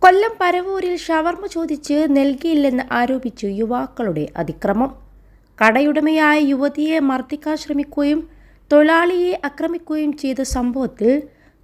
കൊല്ലം പരവൂരിൽ ഷവർമ ചോദിച്ച് നൽകിയില്ലെന്ന് ആരോപിച്ചു യുവാക്കളുടെ അതിക്രമം. കടയുടമയായ യുവതിയെ മർദ്ദിക്കാൻ ശ്രമിക്കുകയും തൊഴിലാളിയെ ആക്രമിക്കുകയും ചെയ്ത സംഭവത്തിൽ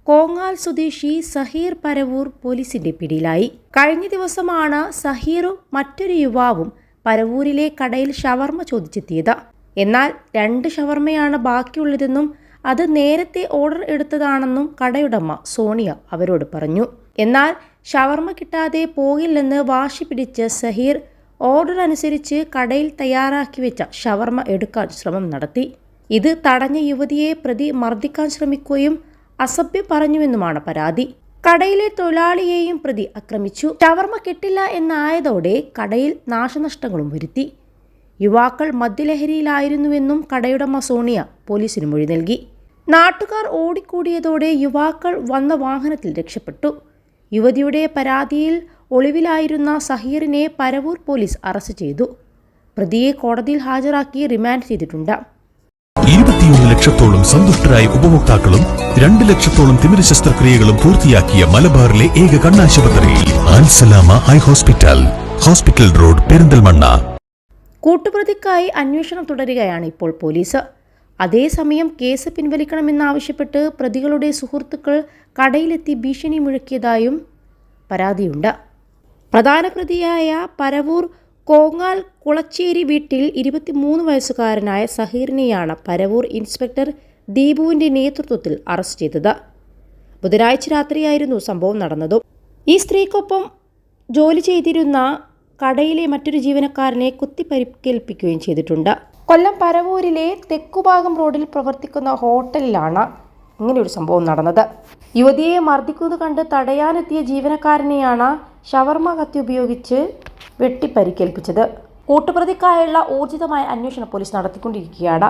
കോങ്ങാൽ സ്വദേശി സഹീർ പരവൂർ പോലീസിന്റെ പിടിയിലായി. കഴിഞ്ഞ ദിവസമാണ് സഹീറും മറ്റൊരു യുവാവും പരവൂരിലെ കടയിൽ ഷവർമ ചോദിച്ചെത്തിയത്. എന്നാൽ 2 ഷവർമയാണ് ബാക്കിയുള്ളതെന്നും അത് നേരത്തെ ഓർഡർ എടുത്തതാണെന്നും കടയുടമ സോണിയ അവരോട് പറഞ്ഞു. എന്നാൽ ഷവർമ കിട്ടാതെ പോകില്ലെന്ന് വാശി പിടിച്ച് സഹീർ ഓർഡർ അനുസരിച്ച് കടയിൽ തയ്യാറാക്കി വെച്ച ഷവർമ എടുക്കാൻ ശ്രമം നടത്തി. ഇത് തടഞ്ഞ യുവതിയെ പ്രതി മർദ്ദിക്കാൻ ശ്രമിക്കുകയും അസഭ്യം പറഞ്ഞുവെന്നുമാണ് പരാതി. കടയിലെ തൊഴിലാളിയെയും പ്രതി ആക്രമിച്ചു. ഷവർമ കിട്ടില്ല എന്നായതോടെ കടയിൽ നാശനഷ്ടങ്ങളും വരുത്തി. യുവാക്കൾ മദ്യലഹരിയിലായിരുന്നുവെന്നും കടയുടമ സോണിയ പോലീസിന് മൊഴി നൽകി. നാട്ടുകാർ ഓടിക്കൂടിയതോടെ യുവാക്കൾ വന്ന വാഹനത്തിൽ രക്ഷപ്പെട്ടു. യുവതിയുടെ പരാതിയിൽ ഒളിവിലായിരുന്ന സഹീറിനെ പരവൂർ പോലീസ് അറസ്റ്റ് ചെയ്തു. പ്രതിയെ കോടതിയിൽ ഹാജരാക്കി റിമാൻഡ് ചെയ്തിട്ടുണ്ട്. 21 ലക്ഷത്തോളം സന്തുഷ്ടരായ ഉപഭോക്താക്കളും 2 ലക്ഷത്തോളം തിമിര ശസ്ത്രക്രിയകളും പൂർത്തിയാക്കിയ മലബാറിലെ ഏക കണ്ണാശുപത്രി ആൻസലാമ eye hospital, hospital road, Perinthalmanna. കൂട്ടുപ്രതിക്കായി അന്വേഷണം തുടരുകയാണ് ഇപ്പോൾ പോലീസ്. അതേസമയം കേസ് പിൻവലിക്കണമെന്നാവശ്യപ്പെട്ട് പ്രതികളുടെ സുഹൃത്തുക്കൾ കടയിലെത്തി ഭീഷണി മുഴക്കിയതായും പരാതിയുണ്ട്. പ്രധാന പ്രതിയായ പരവൂർ കോങ്ങാൽ കുളച്ചേരി വീട്ടിൽ 23 വയസ്സുകാരനായ സഹീറിനെയാണ് പരവൂർ ഇൻസ്പെക്ടർ ദീപുവിന്റെ നേതൃത്വത്തിൽ അറസ്റ്റ് ചെയ്തത്. ബുധനാഴ്ച രാത്രിയായിരുന്നു സംഭവം നടന്നതും. ഈ സ്ത്രീക്കൊപ്പം ജോലി ചെയ്തിരുന്ന കടയിലെ മറ്റൊരു ജീവനക്കാരനെ കുത്തിപ്പരിക്കേൽപ്പിക്കുകയും ചെയ്തിട്ടുണ്ട്. കൊല്ലം പരവൂരിലെ തെക്കുഭാഗം റോഡിൽ പ്രവർത്തിക്കുന്ന ഹോട്ടലിലാണ് ഇങ്ങനെയൊരു സംഭവം നടന്നത്. യുവതിയെ മർദ്ദിക്കുന്നത് കണ്ട് തടയാനെത്തിയ ജീവനക്കാരനെയാണ് ഷവർമ കത്തി ഉപയോഗിച്ച് വെട്ടിപ്പരിക്കേൽപ്പിച്ചത്. കൂട്ടുപ്രതിക്കായുള്ള ഊർജിതമായ അന്വേഷണം പോലീസ് നടത്തിക്കൊണ്ടിരിക്കുകയാണ്.